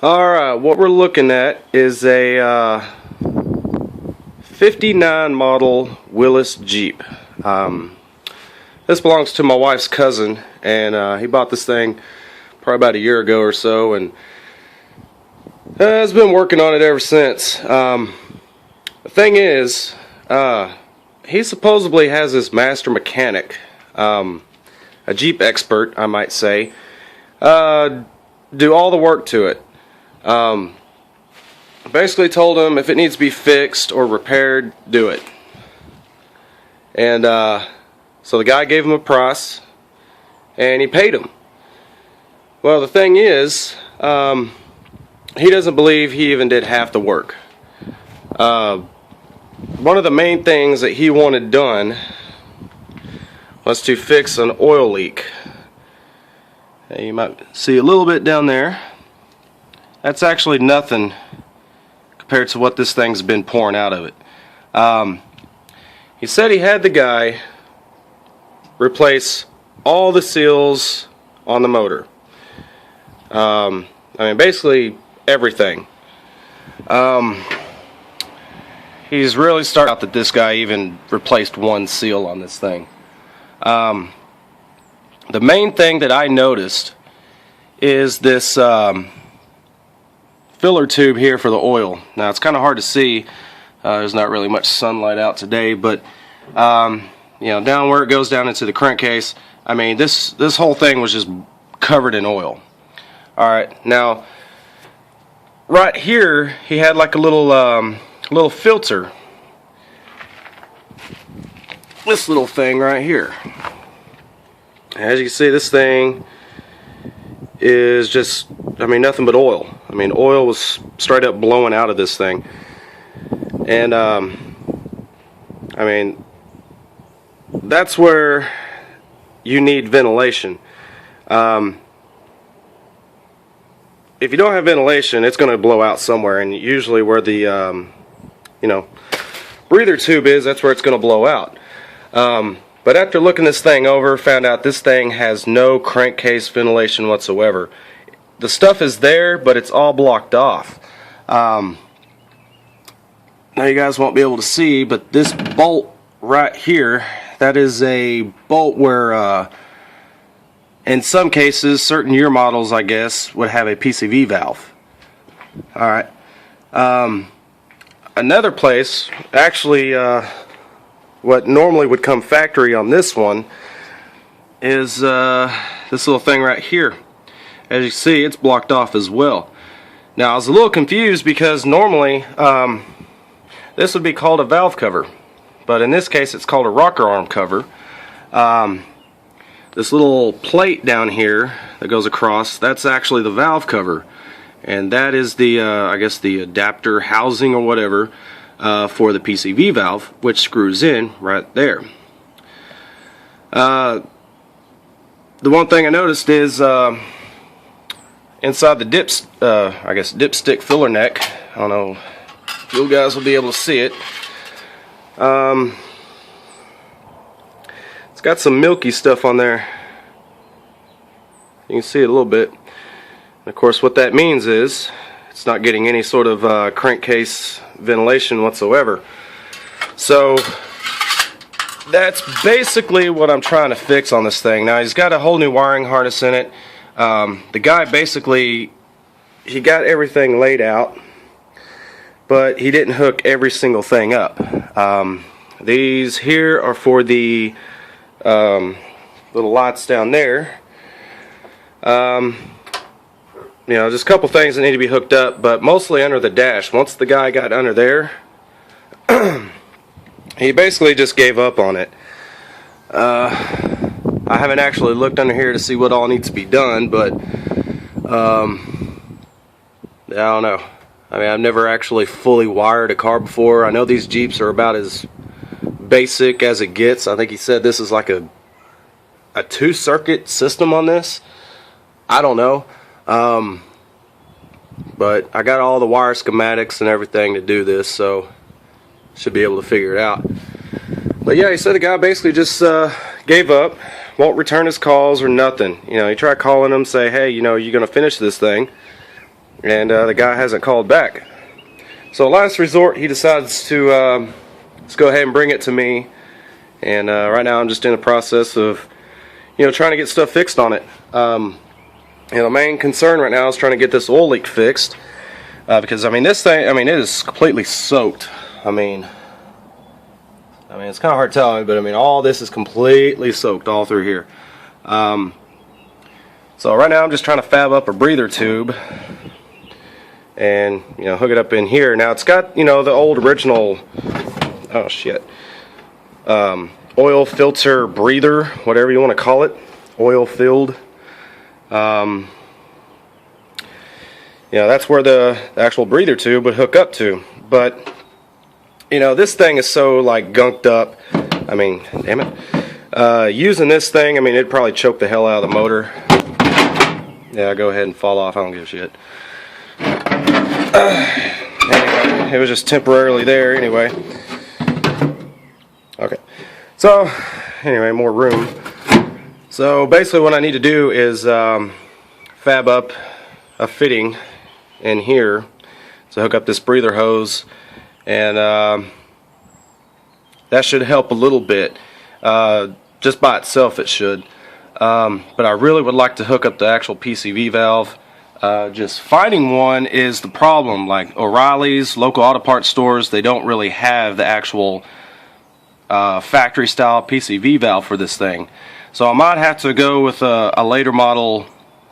Alright, what we're looking at is a 59 model Willys Jeep. This belongs to my wife's cousin, and he bought this thing probably about a year ago or so, and has been working on it ever since. The thing is, he supposedly has this master mechanic, a Jeep expert, I might say, do all the work to it. Basically told him if it needs to be fixed or repaired, do it. And so the guy gave him a price, and he paid him. Well, the thing is, he doesn't believe he even did half the work. One of the main things that he wanted done was to fix an oil leak. And you might see a little bit down there. That's actually nothing compared to what this thing's been pouring out of it. He said he had the guy replace all the seals on the motor. I mean, basically everything. He's really starting out that this guy even replaced one seal on this thing. The main thing that I noticed is this filler tube here for the oil. Now it's kind of hard to see. There's not really much sunlight out today, but you know, down where it goes down into the crankcase, I mean, this whole thing was just covered in oil. All right, now right here he had like a little filter. This little thing right here. As you can see, this thing is just, I mean, nothing but oil. I mean, oil was straight up blowing out of this thing. And I mean, that's where you need ventilation. If you don't have ventilation, it's going to blow out somewhere, and usually where the you know, breather tube is, that's where it's going to blow out. But after looking this thing over, found out this thing has no crankcase ventilation whatsoever. The stuff is there, but it's all blocked off. Now you guys won't be able to see, but this bolt right here, that is a bolt where in some cases, certain year models, I guess, would have a PCV valve. Alright. Another place, actually, what normally would come factory on this one is this little thing right here. As you see, it's blocked off as well. Now I was a little confused because normally this would be called a valve cover, but in this case it's called a rocker arm cover. This little plate down here that goes across, that's actually the valve cover, and that is the I guess the adapter housing or whatever for the PCV valve, which screws in right there. The one thing I noticed is inside the I guess dipstick filler neck, I don't know if you guys will be able to see it, it's got some milky stuff on there. You can see it a little bit. And of course what that means is it's not getting any sort of crankcase ventilation whatsoever. So that's basically what I'm trying to fix on this thing. Now he's got a whole new wiring harness in it. The guy basically, he got everything laid out, but he didn't hook every single thing up. These here are for the little lights down there. You know, just a couple things that need to be hooked up, but mostly under the dash. Once the guy got under there, he basically just gave up on it. I haven't actually looked under here to see what all needs to be done, but I don't know. I mean, I've never actually fully wired a car before. I know these Jeeps are about as basic as it gets. I think he said this is like a 2-circuit system on this. I don't know. But I got all the wire schematics and everything to do this, so should be able to figure it out. But yeah, he said the guy basically just gave up, won't return his calls or nothing. You know, he tried calling him, say, hey, you know, you're gonna finish this thing. and the guy hasn't called back. So last resort, he decides to let's go ahead and bring it to me, and right now I'm just in the process of trying to get stuff fixed on it. The main concern right now is trying to get this oil leak fixed, because I mean this thing, it is completely soaked. I mean it's kind of hard telling, but all this is completely soaked all through here. So right now I'm just trying to fab up a breather tube and hook it up in here. Now it's got the old original oil filter breather, whatever you want to call it, oil filled. That's where the actual breather tube would hook up to. But this thing is so like gunked up. Damn it. Using this thing, it'd probably choke the hell out of the motor. Yeah, go ahead and fall off. I don't give a shit. Anyway, it was just temporarily there anyway. Okay. So, anyway, more room. So basically what I need to do is fab up a fitting in here to hook up this breather hose, and that should help a little bit. Just by itself it should. But I really would like to hook up the actual PCV valve. Just finding one is the problem. Like O'Reilly's, local auto parts stores, they don't really have the actual factory style PCV valve for this thing. So I might have to go with a later model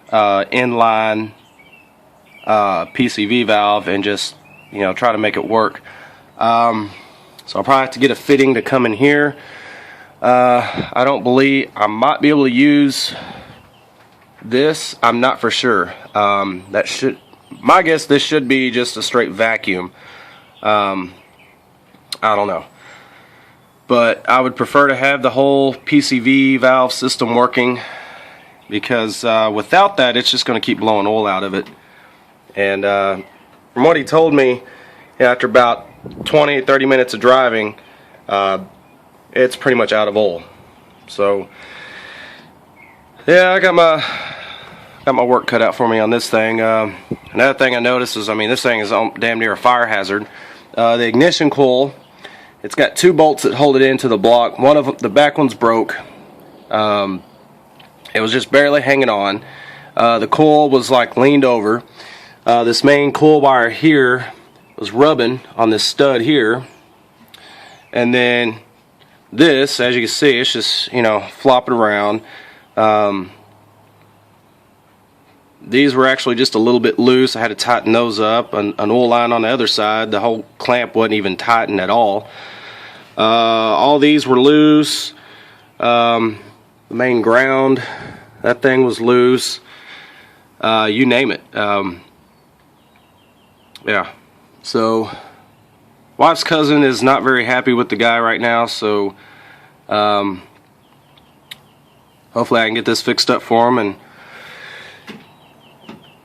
inline PCV valve and just try to make it work. So I'll probably have to get a fitting to come in here. I don't believe I might be able to use this. I'm not for sure. My guess, this should be just a straight vacuum. I don't know, but I would prefer to have the whole PCV valve system working, because without that it's just going to keep blowing oil out of it. And from what he told me, after about 20-30 minutes of driving, it's pretty much out of oil. So yeah, I got my work cut out for me on this thing. Another thing I noticed is, this thing is damn near a fire hazard. The ignition coil, it's got two bolts that hold it into the block. One of them, the back one's broke. It was just barely hanging on. The coil was like leaned over. This main coil wire here was rubbing on this stud here, and then this, as you can see, it's just flopping around. These were actually just a little bit loose. I had to tighten those up. An oil line on the other side, the whole clamp wasn't even tightened at all. All these were loose. The main ground, that thing was loose. You name it. Yeah. So wife's cousin is not very happy with the guy right now, so hopefully I can get this fixed up for him and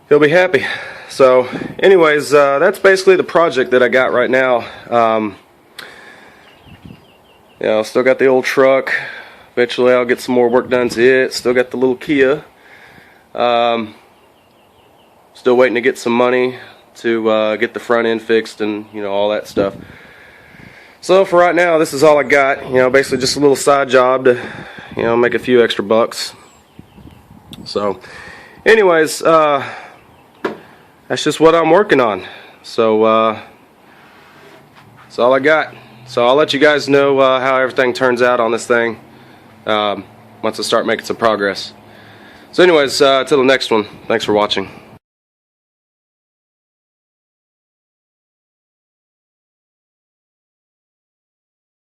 he'll be happy. So anyways, that's basically the project that I got right now. Still got the old truck. Eventually I'll get some more work done to it. Still got the little Kia. Still waiting to get some money to get the front end fixed and all that stuff. So for right now, this is all I got. Basically just a little side job to make a few extra bucks. So anyways, that's just what I'm working on. So that's all I got. So I'll let you guys know how everything turns out on this thing once I start making some progress. So anyways, till the next one, thanks for watching.